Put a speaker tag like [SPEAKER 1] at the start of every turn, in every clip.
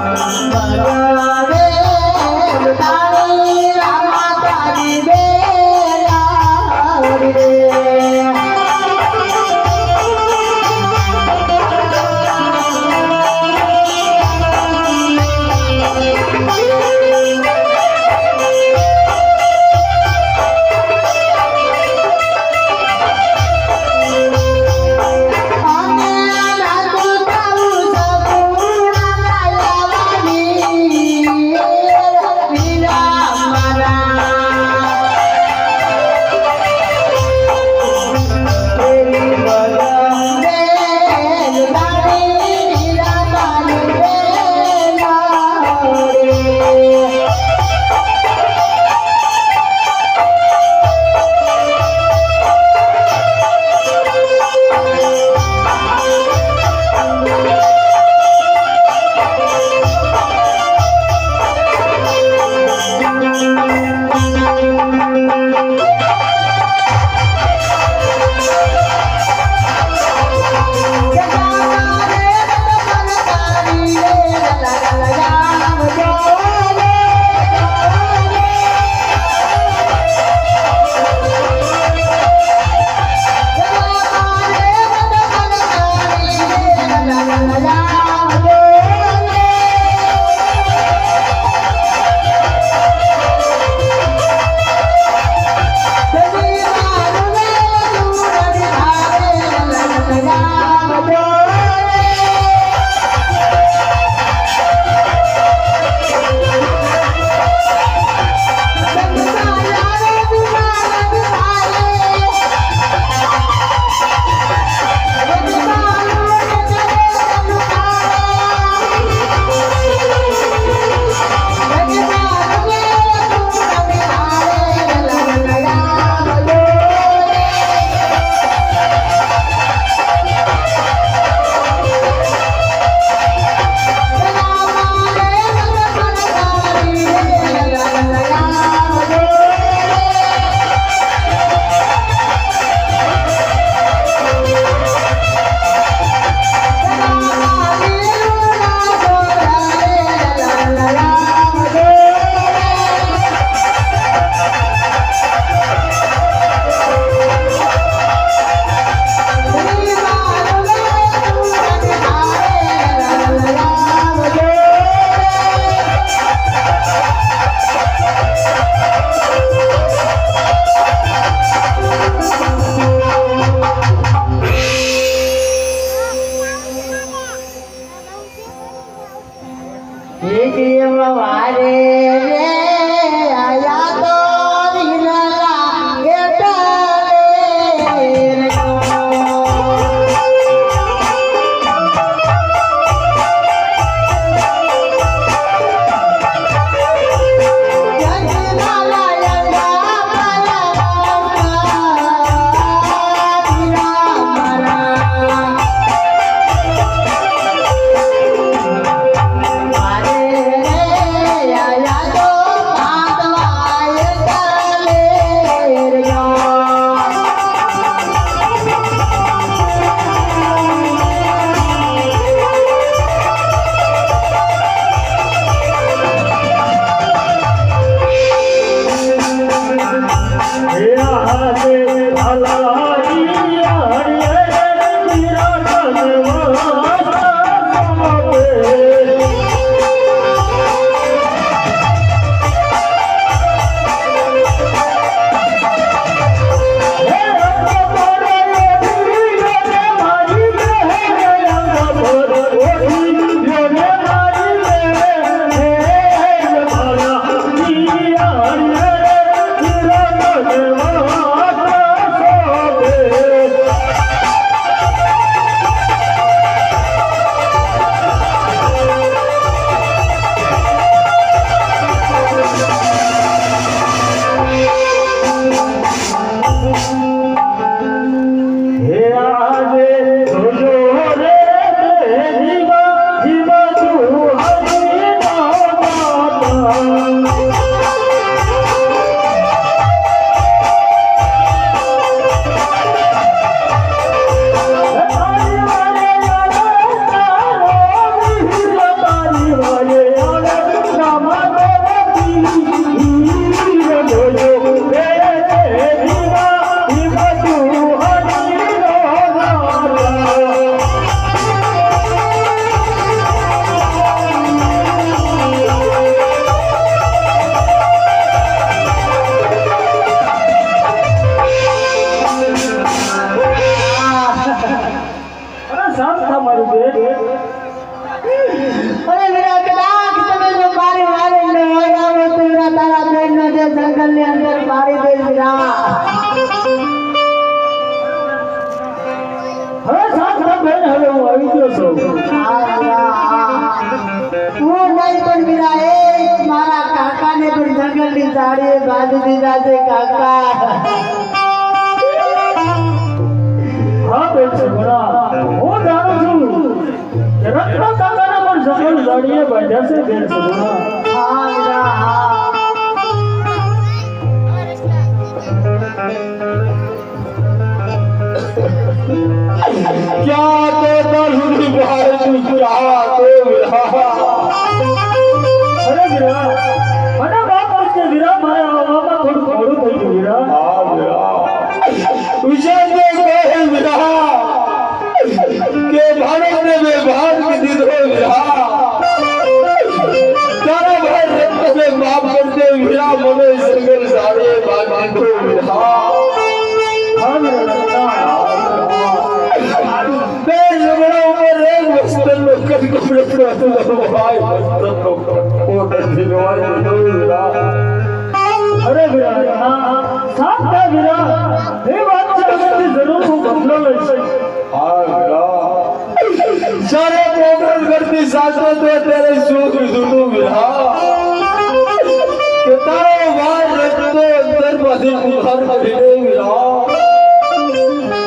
[SPEAKER 1] Hare હું નહીં પણ મીરા એક મારા કાકાને પણ જંગલની ઝાડીએ બાંધી દીધા છે કાકા.
[SPEAKER 2] હા બેન સગુણા, હું જાણું છું કે રત્ના કાકાને પણ જંગલ ઝાડીએ બાંધ્યા છે બેન સગુણા.
[SPEAKER 1] હા મીરા હા.
[SPEAKER 3] क्या तो तलुनी बाहर मुस्कुरा तो विरा.
[SPEAKER 2] અરે વીરા, મને વાત પૂછે વીરા, મારે આવવામાં થોડું મોડું થઈ ગયું વીરા.
[SPEAKER 3] हाँ विरा. विजय ने कहे विरा के भारत ने व्यवहार के दीदो विरा. तारा भाई रत्न ने माफ कर दे विरा, मने संगल सारे बांधी दो विरा.
[SPEAKER 2] હા વીરા,
[SPEAKER 3] बेन बड़ा ऊपर एक मस्तन लोकल कपड़े पहनते हो भाई, मस्तन लोकल कोट दिलवाए दो विरा.
[SPEAKER 2] અરે વીરા, સાથ થા વીરા, એ વાત છે હવેથી જરૂર હું બદલો લઈશ.
[SPEAKER 3] हाँ विरा. सारे प्रोग्राम करती सासों तो तेरे सुख सुनो विरा. कि तारो बाहर रखते अंदर बधी बुखार खरीदे विरा.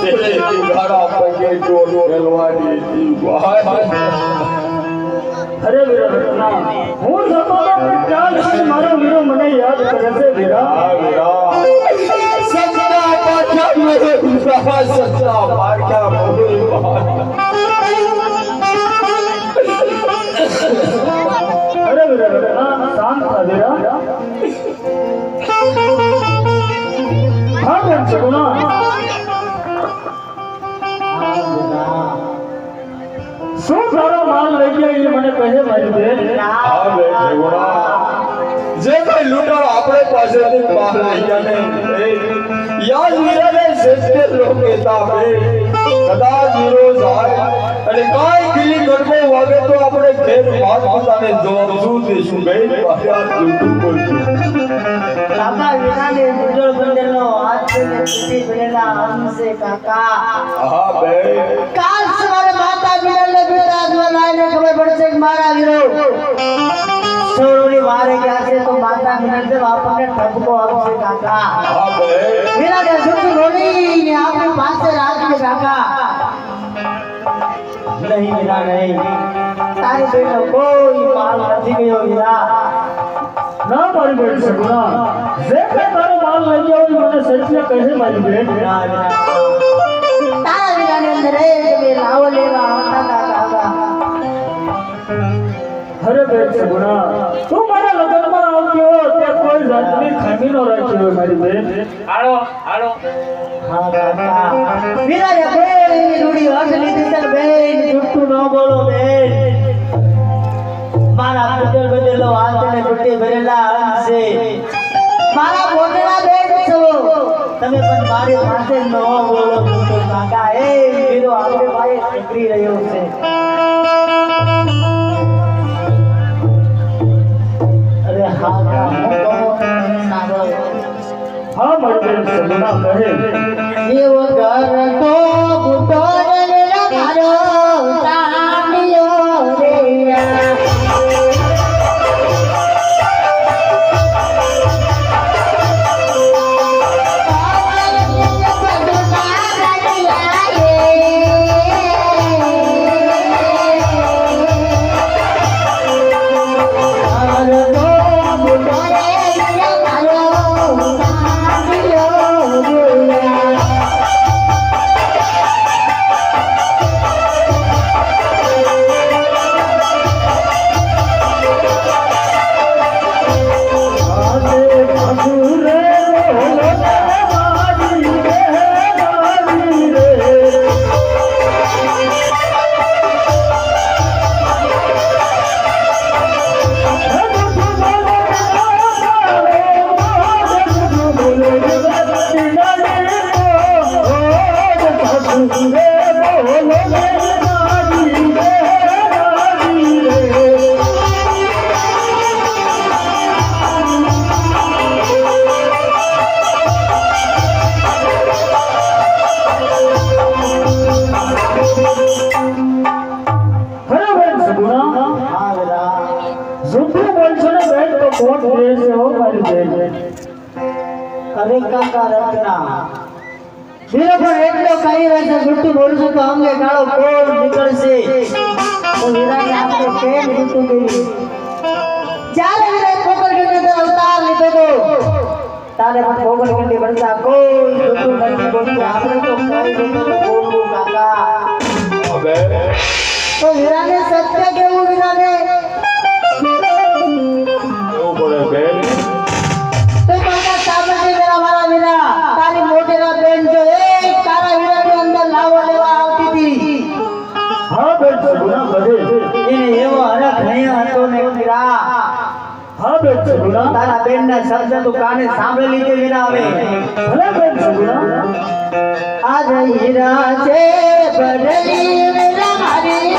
[SPEAKER 3] तेरे घड़ा पगे टोल गलवानी थी भाई.
[SPEAKER 2] અરે વીરા રત્ના, હું જમાનો પર ચાલ છે, મારો વીરો મને યાદ કરે છે વીરા.
[SPEAKER 3] हाँ विरा. सच्चा पाछा मेरे विरा, सच्चा पाछा मोरे भाई.
[SPEAKER 2] અરે વીરા રત્ના, શાંત થા વીરા. હા બેન સગુણા, શું તારો માલ લઈ ગયા એ મને કહે મારી બેન.
[SPEAKER 3] हाँ बेन सगुणा. जे कोई लूटार આપણે પાસેથી બહાર લઈ જાને યાદ વીરાને સજ્જે લોક કહેતા હે. કદાચ વીરો જાય અને કાઈ ગીલી ગડબો વાગે તો આપણે ઘેર વાત પોતાને જવાબ શું દેશું બેન. બહાર જૂઠું બોલશું.
[SPEAKER 1] કાકા વીરાને ગુજર બંધેલો હાથ છે ને તૂટી પડેલા અંગ છે કાકા.
[SPEAKER 3] હા બેન.
[SPEAKER 1] કાલ સવારે માતા વીરાને બિરાજમાં લાઈને ખબર પડશે કે મારા વીરો સોરોની વારે ગયા છે તો માતા વીરાને આપણને ઠપકો આપશે કાકા.
[SPEAKER 3] હા બેન.
[SPEAKER 1] વીરાને સુખી બોલીને આપણી પાસે રાખજે કાકા. નહીં વીરા નહીં, તારી બેનો કોઈ માલ નથી ગયો વીરા.
[SPEAKER 2] ના મારી બેન સગુણા, જે કઈ તારો માલ લઈ ગયો એ મને સત્ય કહે મારી બેન.
[SPEAKER 1] તારા વીરાને અંદર બે લાવો લેવા આવતા હતા કાકા.
[SPEAKER 2] અરે બેન સગુણા, તું મારા લગ્નમાં આવ્યો તે કોઈ જાતની ખામી ન રાખી હોય મારી બેન.
[SPEAKER 3] હાલો હાલો.
[SPEAKER 1] હા કાકા, વીરાને બેન રૂડી હર્ષ લીધી છે બેન, જુઠ્ઠું ન બોલો બેન. મારા પુત્ર બદલો હાથને તૂટી ભરેલા અંગ છે. મારા મોટેરા બેન છો તમે, પણ મારી પાસે ન બોલો જુઠ્ઠું કાકા. એ વીરો આપણે ભાઈ નીકળી રહ્યો છે. અરે હા કાકા, હું કહું સાંભળો.
[SPEAKER 2] હા મારી બેન સગુણા કહે.
[SPEAKER 1] એવો ઘર તો બુટોર રખારો સાંભળ્યો રે.
[SPEAKER 2] જૂઠું બોલશો ને બેન તો કોણ રહેશે હો મારી બેન.
[SPEAKER 1] અરે કાકા રત્ના વીરો પણ એટલો કહી રહ્યો છે જૂઠું બોલશું તો અમને ગાળો કોણ નીકળશે તો વીરાને આપણે કેમ જૂઠું કહ્યું જ્યારે વીરાએ પોકરગઢનો અવતાર લીધો તો તારે પણ પોકરગઢની બનતા કોઈ જૂઠું નથી બોલતું આપણે તો કઈ જૂઠું બોલવું કાકા
[SPEAKER 3] હવે
[SPEAKER 1] તો વીરાને સત્ય કેવું વીરાને
[SPEAKER 3] એવું પડે બેન.
[SPEAKER 1] તો કાકા સાંભળજે જરા મારા વીરા તારી મોટેરા બેન જો એક તારા વીરાની અંદર લાવો લેવા આવતી હતી
[SPEAKER 2] હા બેન સગુણા બધે.
[SPEAKER 1] એને એવો હરખ નહીં હતો ને વીરા
[SPEAKER 2] હા બેન સગુણા.
[SPEAKER 1] તારા બેનના શબ્દ તું કાને સાંભળી લીધે વીરા હવે
[SPEAKER 2] ભલે બેન સગુણા.
[SPEAKER 1] આજ હીરા છે બદલી વીરા મારી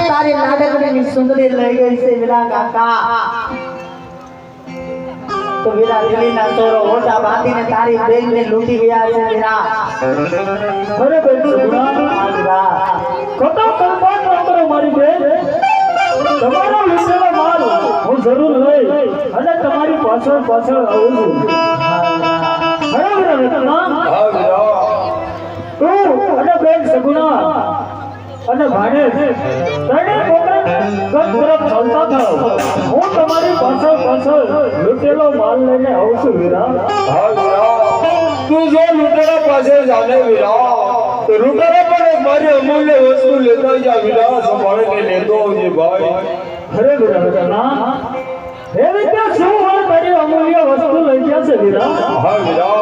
[SPEAKER 1] તારી રે સુંદરી લઈ ગઈ છે વીરા કાકા તો વીરા દિલ્હીના ચોરો ઓટા બાંધીને તારી બેનને લૂંટી ગયા છે વીરા
[SPEAKER 2] અરે બેન સગુણા.
[SPEAKER 1] આ વીરા
[SPEAKER 2] ખોટા કલ્પના ન કરો મારી બેન. તમારો લૂંટેલો માલ હું જરૂર લઈ અને તમારી પાછળ પાછળ આવું છું. બરાબર રત્ના.
[SPEAKER 3] હા વીરા.
[SPEAKER 2] તું અને બેન સગુણા અને ભાણેજ ત્રણેય પોકરગઢ તરફ ચાલતા થાઓ. હું તમારી પાછળ પાછળ લૂંટેલો માલ લઈને આવું છું વીરા.
[SPEAKER 3] હા વીરા. તું જો લૂંટારા પાસે જાને વીરા તો લૂંટારા પણ એક મારી અમૂલ્ય વસ્તુ લેતા જા વીરા. સંભાળીને લેતો આવજે ભાઈ.
[SPEAKER 2] અરે વીરા રત્ના એવી ત્યાં શું હોય તારી અમૂલ્ય વસ્તુ લઈ ગયા છે વીરા.
[SPEAKER 3] હા વીરા.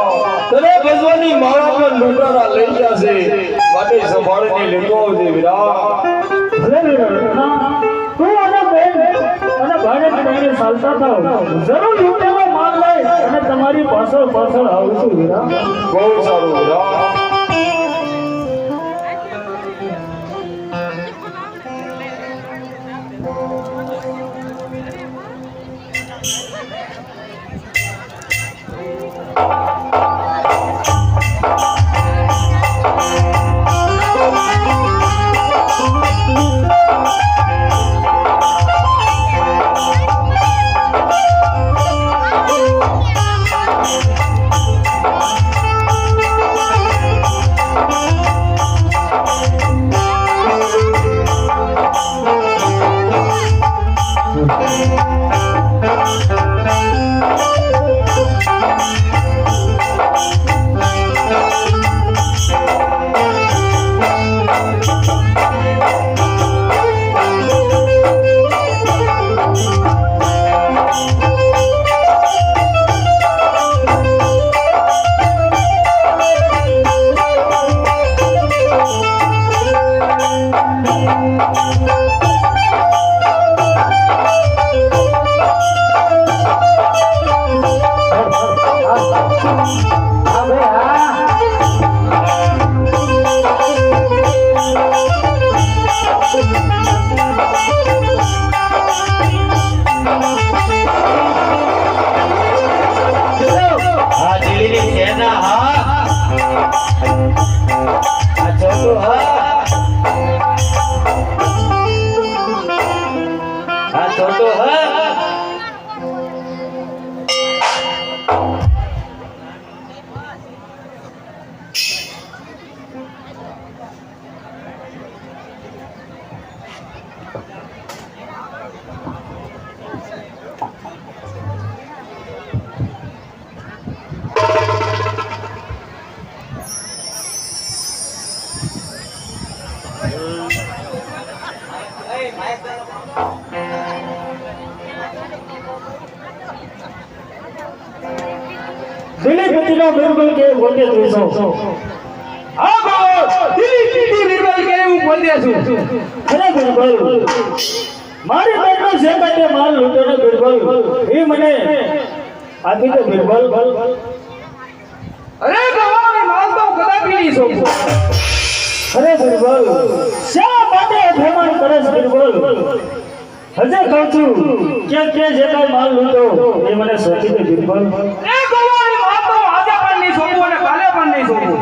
[SPEAKER 3] તને ભજવાની માળા પર લૂંટારા લઈ જશે માટે સંભાળીને લેતો આવજે વીરા.
[SPEAKER 2] ભલે વીરા રત્ના તું અને બેન અને ભાણેજ ત્રણેય ચાલતા થાઓ. જરૂર લૂંટેલો માલ લઈ અને તમારી પાછળ પાછળ આવું છું વીરા.
[SPEAKER 3] બહુ સારું વીરા.
[SPEAKER 2] દિલીપ પતિનો બિરબલ કે પોતે ત્રીસો
[SPEAKER 3] હા બાવો દિલીપ પતિ બિરબલ કે હું પોતે છું.
[SPEAKER 2] અરે બિરબલ મારી પેટનો જે કાંઈ માલ લૂંટેલો બિરબલ એ મને આપી દે બિરબલ.
[SPEAKER 3] અરે ગવાણી માલ તો કદાપી નહીં સોંપું.
[SPEAKER 2] અરે બિરબલ શા માટે અભિમાન કરે છે બિરબલ? હજે કહું છું કે જે કાંઈ માલ લૂંટો એ મને સોંપી દે બિરબલ.
[SPEAKER 3] એ ગવાણી માલ તો આજે પણ નહીં સોંપું અને કાલે પણ નહીં સોંપું.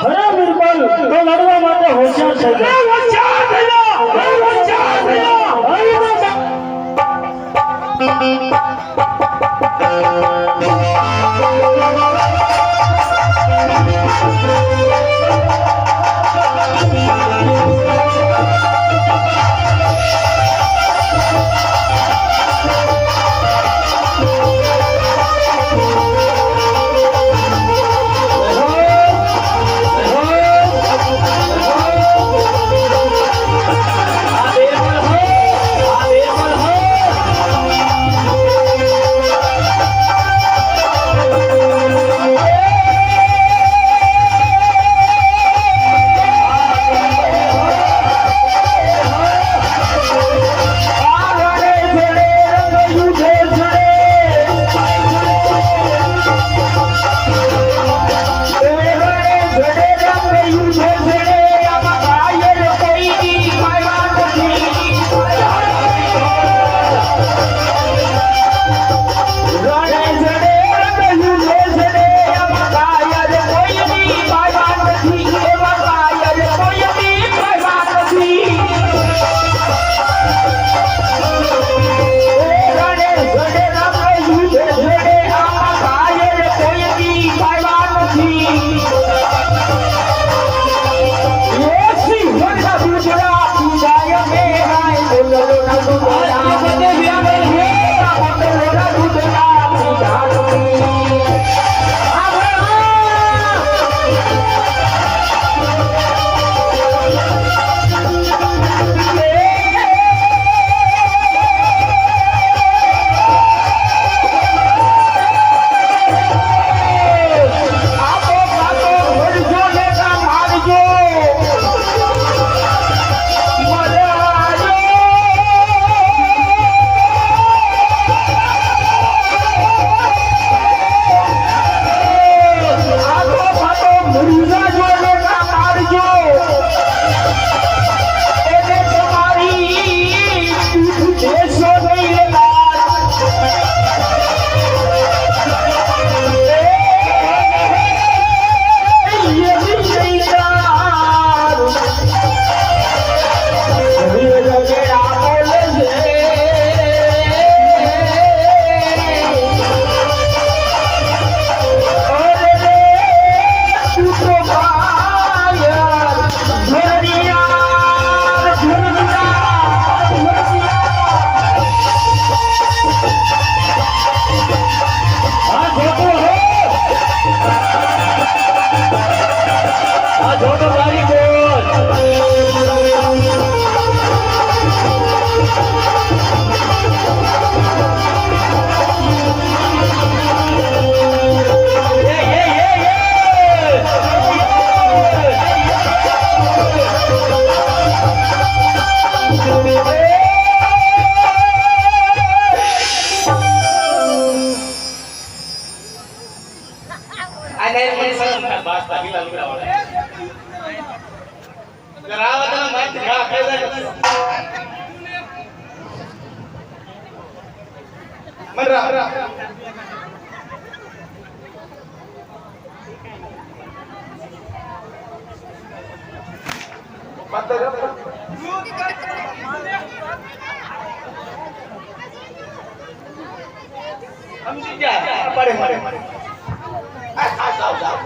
[SPEAKER 2] અરે બિરબલ તો લડવા માટે હોશિયાર થઈ
[SPEAKER 3] એ
[SPEAKER 2] જાય.
[SPEAKER 3] હોશિયાર થઈ જા, એ હોશિયાર થઈ જા. સમજી ગયા પડે પડે આ જાવ જાવ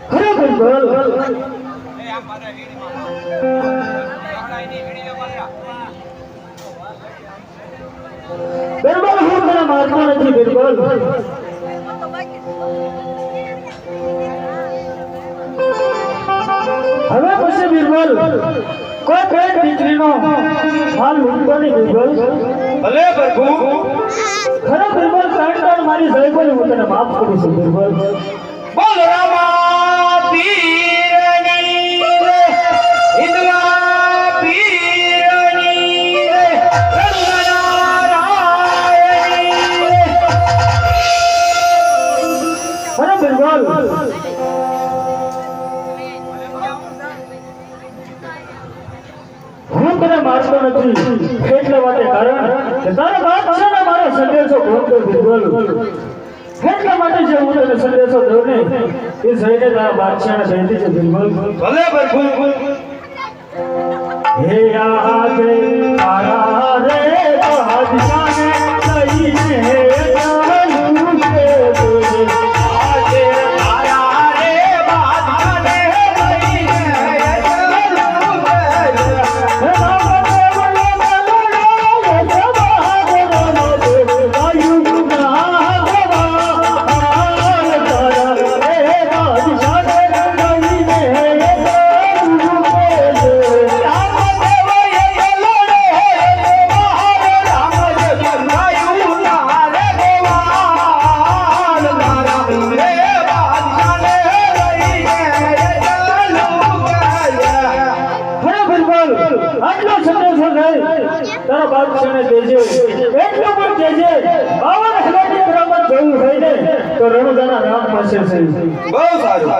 [SPEAKER 2] ખરેખર બોલ બિરબલ હું તને મારતો નથી બિરબલ હવે પછી બિરબલ કોઈ કોઈ દીકરીનો હાલ લૂંટતો નહીં બિરબલ
[SPEAKER 3] ભલે પ્રભુ
[SPEAKER 2] ખરે બિરબલ કાંડ મારી સહેબલ હું તને માફ કરું છું બિરબલ
[SPEAKER 3] બોલ રામા પીરની રે હિંદવા પીરની રે રંગનારાયણી રે
[SPEAKER 2] ખરે બિરબલ હું તને મારતો નથી એટલે માટે કારણ કે તારા બાપ છે ને મારો સંદેશો પહોંચતો બિરબલ એટલા માટે જે હું તને સંદેશો દઉં ને એ સહીને તારા બાદશાહને કહેતી છે બિરબલ
[SPEAKER 3] ભલે પ્રભુ
[SPEAKER 2] હે આજે તારા રે બાદશાહને લઈને ચાલું છે આજે તારા રે બાદશાહને લઈને ચાલું છે આટલો સંદેશો થાય તારા બાદશાહને દેજે એટલો પણ કહેજે 52 હજારની કરામત જવું હોય ને તો રણુજાના રામ પાસે છે
[SPEAKER 3] બહુ સારું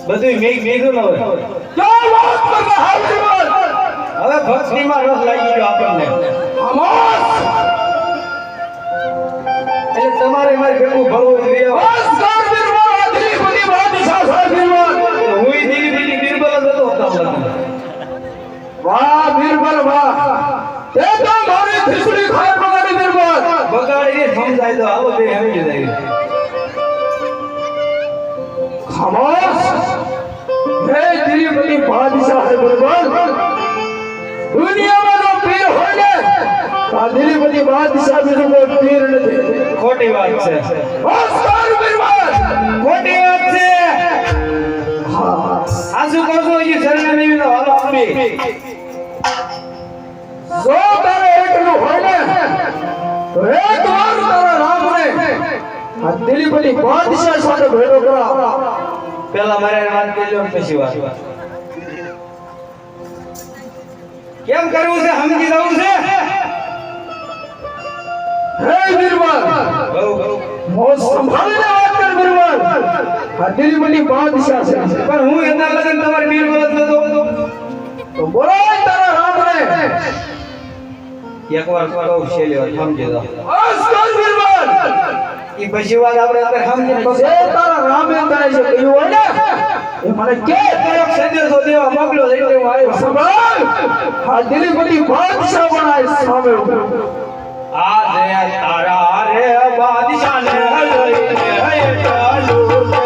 [SPEAKER 1] બધું મેઘું ન હોય હવે ભક્તિમાં રસ લાગી ગયો આપણને એટલે તમારે મારે ભેગું ભળવું જોઈએ હું ધીરે ધીરે બિરબલ જ હતો
[SPEAKER 3] વાહ બિરબલ વાહ તે તો મારી ખીચડી ખાય બગાડી બિરબલ
[SPEAKER 1] બગાડી સમજાય તો આવો તે આવી જાય
[SPEAKER 3] ખામોશ હે દિલીપની બાદશાહ હે બિરબલ દુનિયામાં જો પીર હોય ને આ દિલીપની બાદશાહ બીજો કોઈ પીર નથી
[SPEAKER 1] ખોટી વાત છે
[SPEAKER 3] ઓસ્કાર બિરબલ
[SPEAKER 1] ખોટી વાત છે આ શું કહો છો એ શરણે નહીં તો હાલો આપી
[SPEAKER 3] જો તારે એટલું હોય ને તો એક વાર તારા રામને આ દિલીપની બાદશાહ સાથે ભેગો કરા
[SPEAKER 1] પેલા મારે વાત કરી લો પછી વાત કેમ કરવું છે સમજી જવું છે
[SPEAKER 3] હે બિરબલ મોજ સંભાળીને વાત કર બિરબલ આ દિલીપની બાદશાહ છે
[SPEAKER 1] પણ હું એના લગન તમારે બીરબલ જ નતો
[SPEAKER 3] તો બોલાય તારા રામને
[SPEAKER 1] એકવાર કહું છે લ્યો સમજી દો
[SPEAKER 3] બસ કર બિરબલ
[SPEAKER 1] ઈ પછી વાત આપણે અત્યારે સમજીને કહું.
[SPEAKER 3] જે તારા રામે તને જે કહ્યું હોય ને એ મને કે
[SPEAKER 1] એક સંદેશો દેવા મોકલો એટલે હું આવ્યો.
[SPEAKER 3] સંભાળ આ દિલીપતિ બાદશાહ બનાય સામે ઉભો.
[SPEAKER 1] આ જયા તારા રે બાદશાહને લઈને હે ચાલુ કે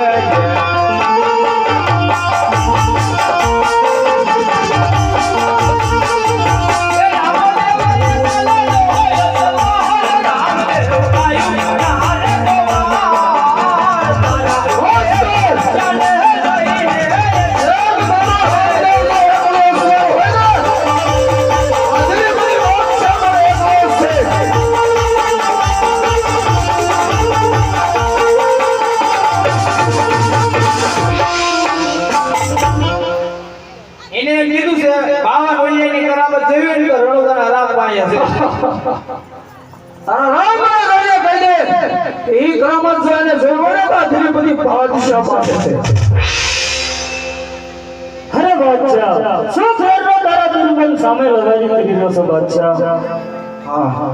[SPEAKER 1] એને એમ કીધું છે બાવા બોલ્યાની કરામત જેવી ને તો રણુદાના રામ પાયા છે.
[SPEAKER 3] તારા રામ ના ઘરે કહી દે ઈ કરામત છે અને જોયો ને બા દિલીપતિ બાદશાહ પાસે છે.
[SPEAKER 2] અરે બાદશાહ શું ફેરનો તારા બિરબલ સામે લડાઈ કરી રહ્યો છો બાદશાહ?
[SPEAKER 3] હા હા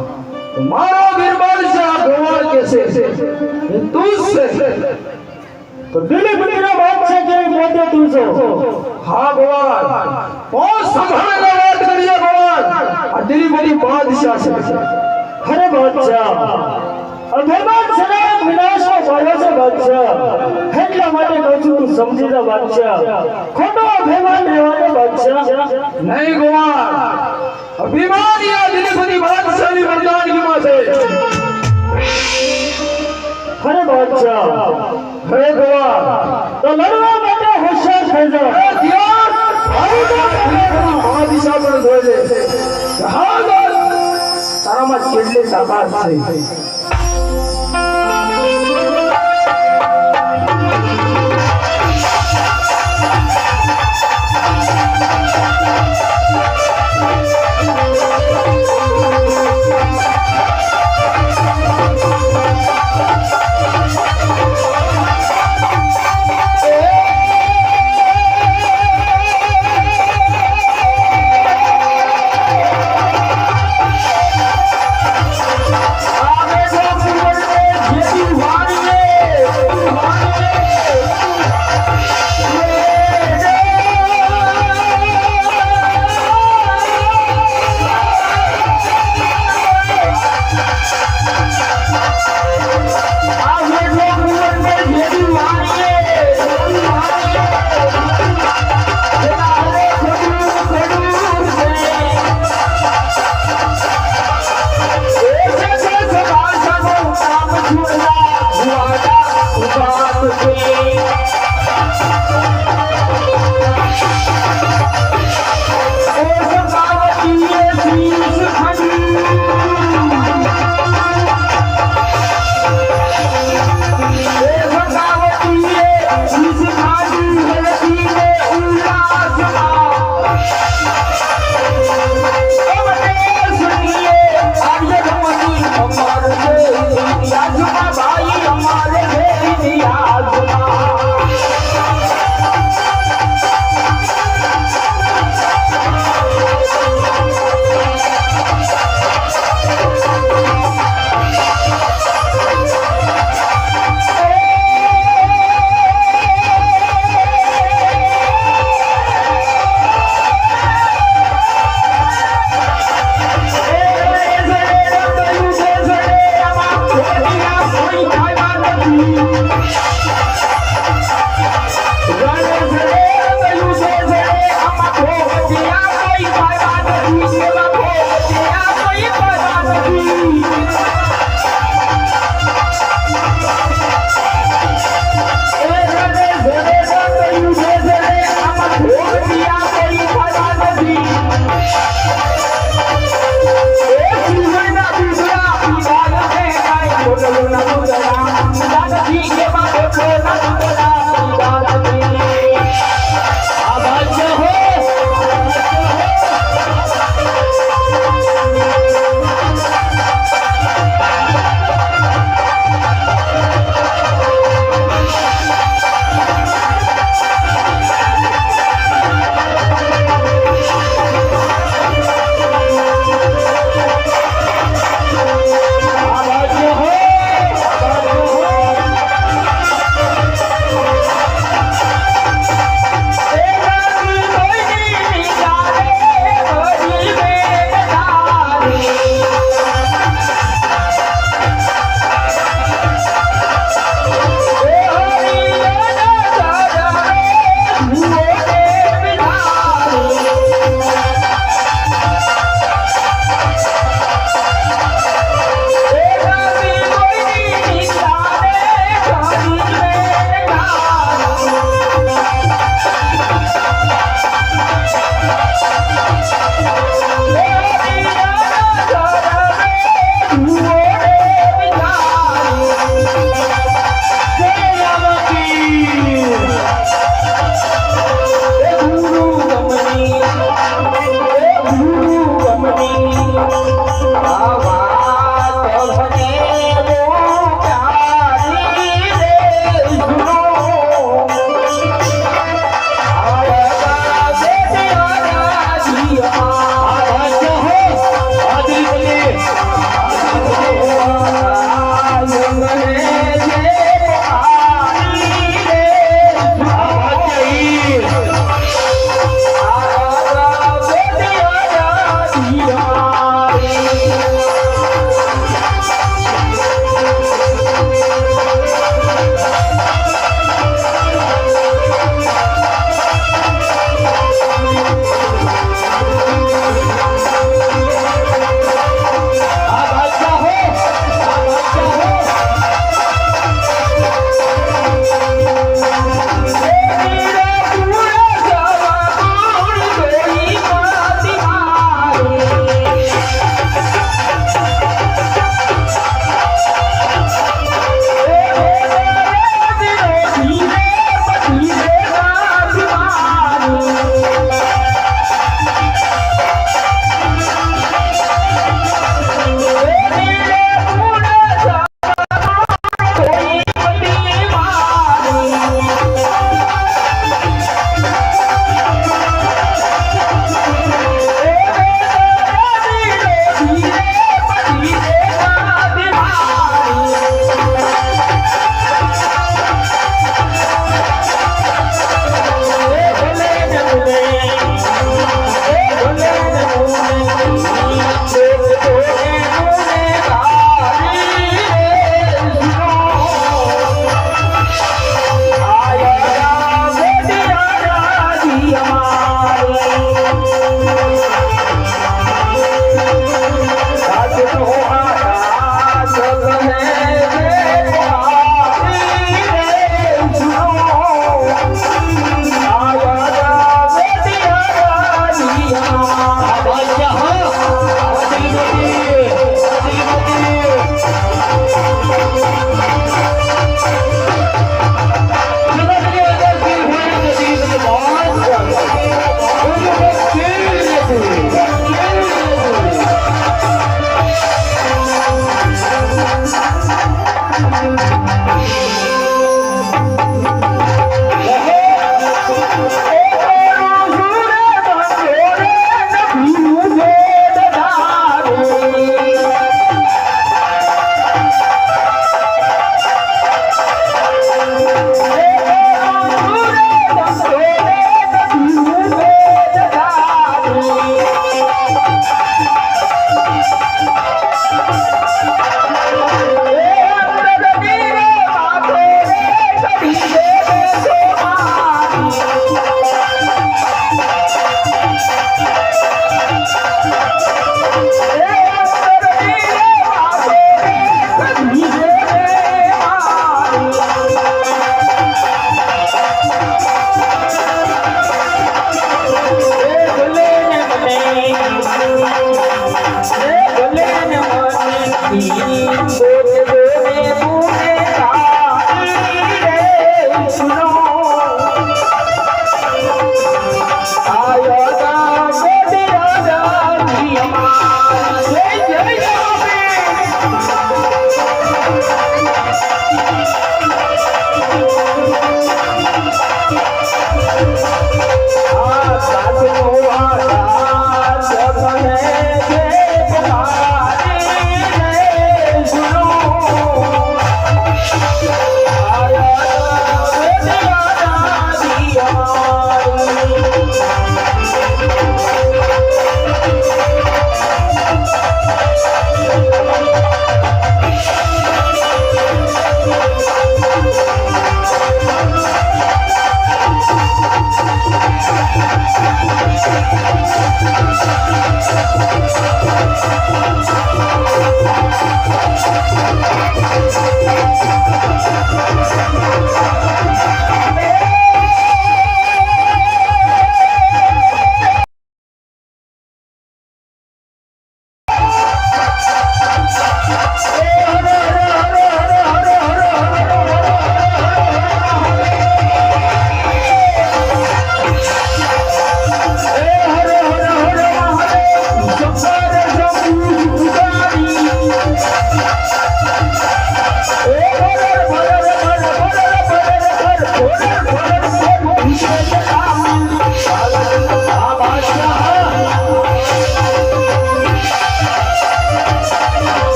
[SPEAKER 3] મારો બિરબલ છે આ ગોવાળ કે છે એ તું જ છે.
[SPEAKER 2] તો દિલીપતિનો બાદશાહ કેવી પોતે તું છો?
[SPEAKER 3] હા ગોવાળ હું સંભાળીને વાત કરીએ ગોવાળ આ દિલીપતિ બાદશાહ છે.
[SPEAKER 2] અરે બાદશાહ અભિમાન સનાયક વિનાશનો પાડ્યો છે બાદશાહ. એટલા માટે કહું છું તું સમજી જા બાદશાહ. ખોટો અભિમાન રહેવાનો બાદશાહ.
[SPEAKER 3] નહીં ગોવાળ અભિમાન આ દિલીપતિ બાદશાહની મર્દાનગીમાં છે.
[SPEAKER 2] અરે બાદશાહ
[SPEAKER 3] હે ગોવાળ
[SPEAKER 2] તો લડવા માટે હોશિયાર થઈ જાઓ.
[SPEAKER 3] બાદશાહ પણ જોઈ લે હા ગોવાળ તારામાં કેટલી તાકાત છે.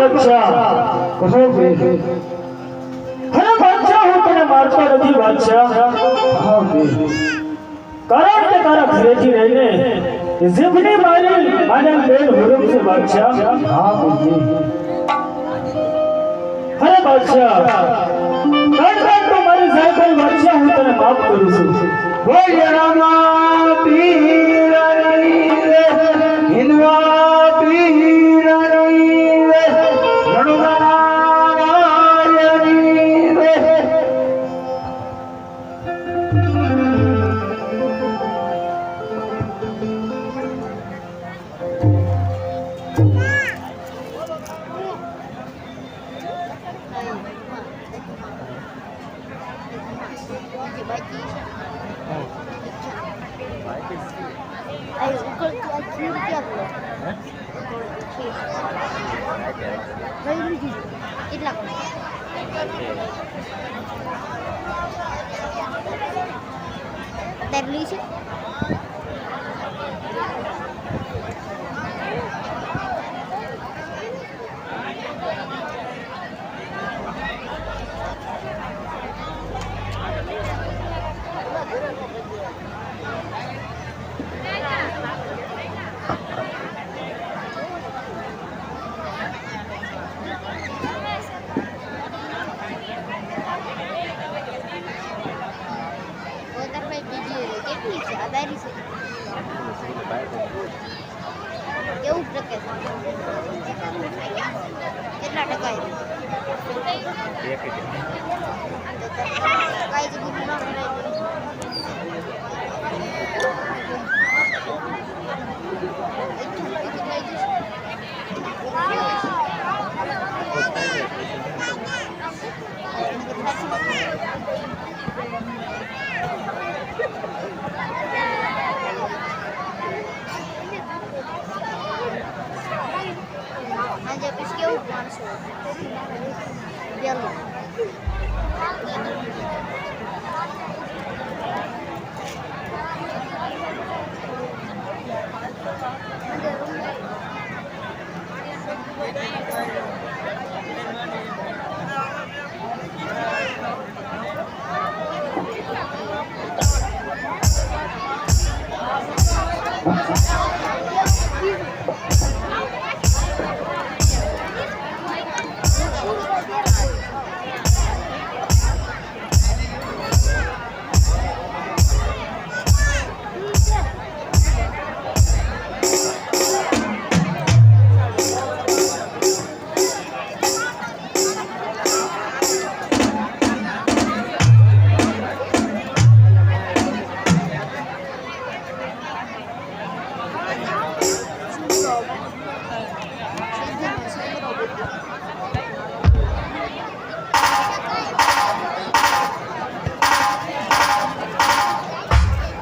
[SPEAKER 2] બાદશાહ કહો બે અરે બાદશાહ હું તને મારતો નથી બાદશાહ હા બે કારણ કે તારા ઘરેથી રહીને जितनी मारी माने बेन हुरम से बादशाह
[SPEAKER 1] हाँ गुरुजी
[SPEAKER 2] अरे बादशाह कण तो मारी साइकिल बादशाह हूँ तने माफ करूँ છું बोल रामा पीर रे हिंदवा पीर रे रणुगारायणी रे
[SPEAKER 4] Ayo, ukol kiri apa? Bayu lagi. Itlak. Terli sih. કેવું પ્રકેશ કેટલા ટકા કઈ Aja bis કેવું માણસો પેલું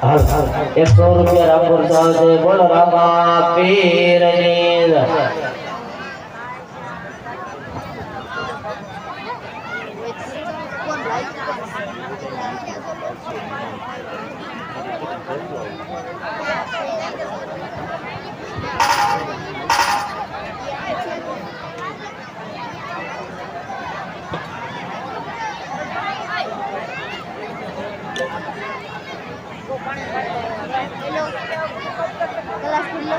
[SPEAKER 1] હાલ 100 રૂપિયા રામપુર સાહેબ બોલો રામા પીરની
[SPEAKER 4] kelas dulu.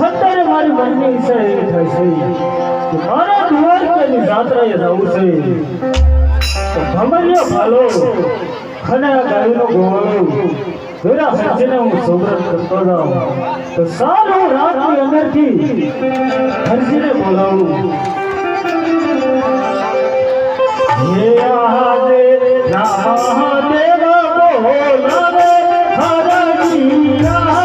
[SPEAKER 2] અત્યારે મારી મનની ઈચ્છા એવી થાય છે કે મારે દ્વારકાની જાત્રાએ જવું છે. તો ભમરિયો ભાલો અને આ ગાયનો ગોવાળો વેરા હરજીને હું સુબ્રત કરતો જાઉં તો સારું રાતની અંદરથી હરજીને બોલાવું. હે આદે રામદેવ બોલાવે હરજીયા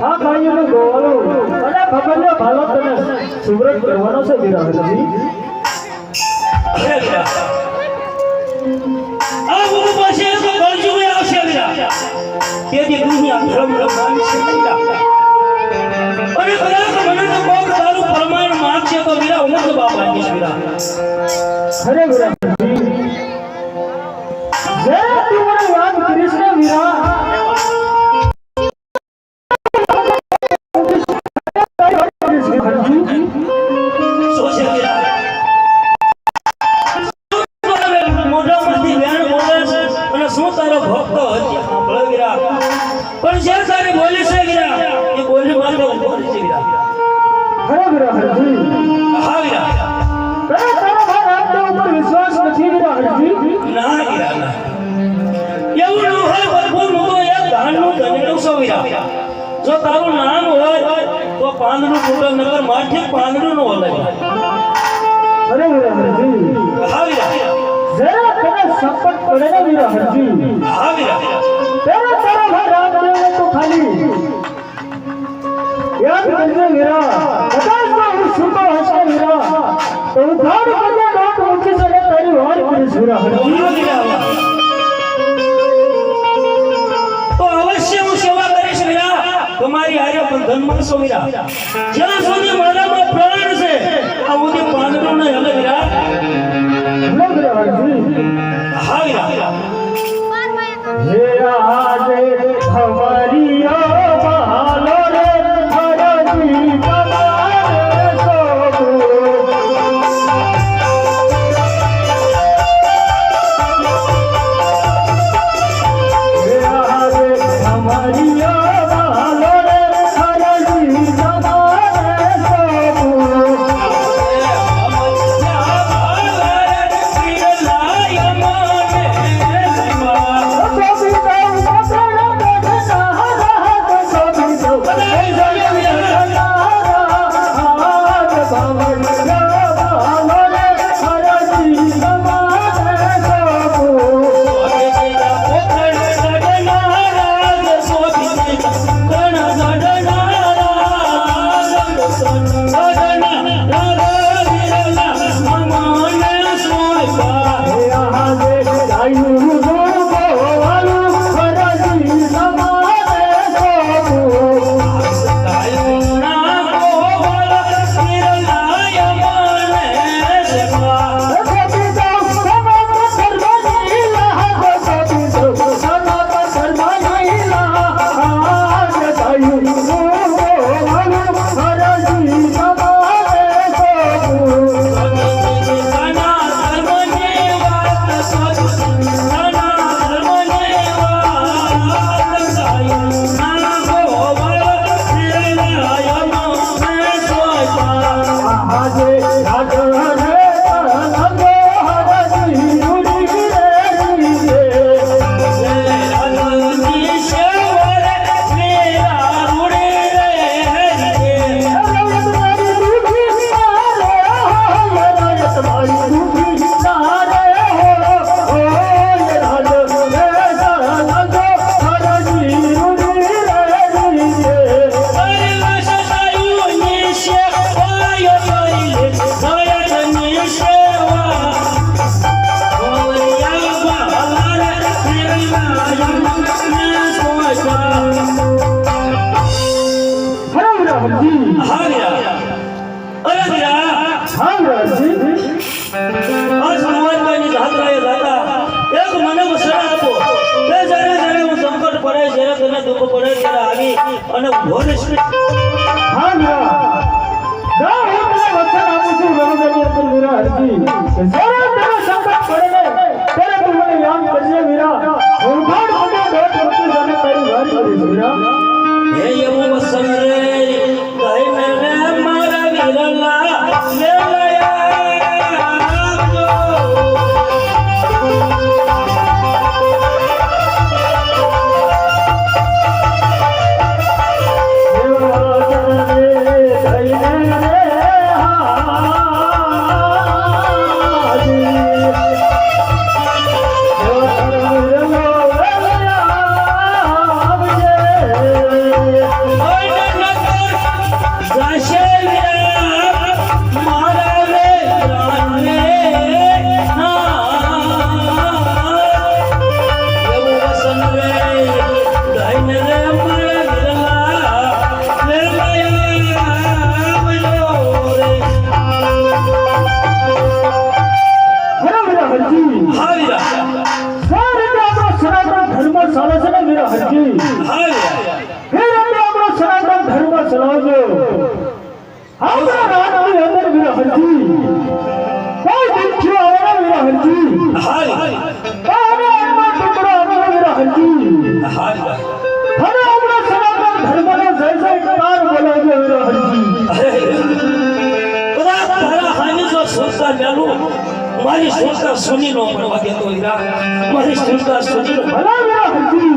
[SPEAKER 2] ઘા ખાઈને ગોવાળું અને ખબરને ભાલો તને સુવ્રત કરવાનો છે વીરા હરજી.
[SPEAKER 5] અરે વીરા આ ગુરુ પાસે તો કળજુગે આવશે વીરા તેથી દુનિયા ધર્મ માનશે વીરા અને કદાચ મને તો કોક તારું પ્રમાણ માંગશે તો વીરા હું તો બાપ માંગીશ વીરા.
[SPEAKER 2] અરે વીરા હરજી જે તું મને યાદ કરીશ ને વીરા
[SPEAKER 5] પણ જે તારી બોલી છે વીરા એ બોલી માત્ર ઉભો રહે છે વીરા.
[SPEAKER 2] અરે વીરા હરજી
[SPEAKER 5] હા વીરા
[SPEAKER 2] તારા ભાઈ આપના ઉપર વિશ્વાસ નથી વીરા હરજી.
[SPEAKER 5] ના વીરા ના એવું ન હોય ભરપૂર હું તો એક દાનનું ધનેડું છું વીરા. જો તારું નામ હોય તો પાંદડું ફૂટે નગર માઠે પાંદડું ન ઓલે.
[SPEAKER 2] અરે વીરા હરજી
[SPEAKER 5] હા વીરા
[SPEAKER 2] જરા તને સંકટ પડે ને વીરા હરજી
[SPEAKER 5] હા વીરા
[SPEAKER 2] તારા ભાઈ રામદેવને તો ખાલી યાદ કરજે વીરા. કદાચ તો હું છૂટો હશે વીરા તો હું ઘાટ કરીને નોટ મૂકીશ અને તારી વાર કરીશ વીરા હરજી.
[SPEAKER 5] વાહ વીરા વાહ. તો અવશ્ય હું સેવા કરીશ વીરા. તમારી આર્ય બંધન મળશો વીરા. જ્યાં સુધી મારામાં પ્રાણ છે આ સુધી પાંદડું ન હલે વીરા.
[SPEAKER 2] હલો વીરા હરજી
[SPEAKER 5] હા વીરા
[SPEAKER 2] હે આજે હમારી ભાલો રે હરજી તમારે સોગો. હે આજે હમારી ભાલો રે હરજી તમારે સોગો.
[SPEAKER 5] અને ઉભો રહેશે.
[SPEAKER 2] હા વીરા જા હું તને વચન આપું છું રણજની અંદર વીરા હરજી કે જ્યારે તને સંકટ પડે ને ત્યારે તું મને યાદ કરજે વીરા. હું ઘાટ કરીને નોટ મૂકીશ અને તારી વાર કરીશ વીરા.
[SPEAKER 5] હે એવું વસન રે કહીને રે મારા વીરલા Oh, સુરતા મેલું મારી સુરતા સુની નો મળવા દેતો હીરા મારી સુરતા સુની નો
[SPEAKER 2] ભલા મેરા હરજી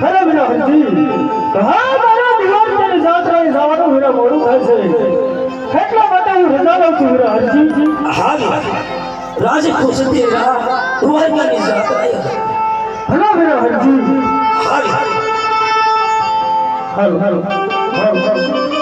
[SPEAKER 2] ભલા મેરા હરજી કહા મારા દિવાળી જાત્રાએ જવાનું મેરા મોડું થાય છે એટલા માટે હું રજા લઉં છું મેરા હરજી
[SPEAKER 5] હા રાજ ખુશ તેરા રૂવાઈની જાત્રાએ
[SPEAKER 2] ભલા મેરા હરજી
[SPEAKER 5] હા
[SPEAKER 2] હાલ હાલ હાલ હાલ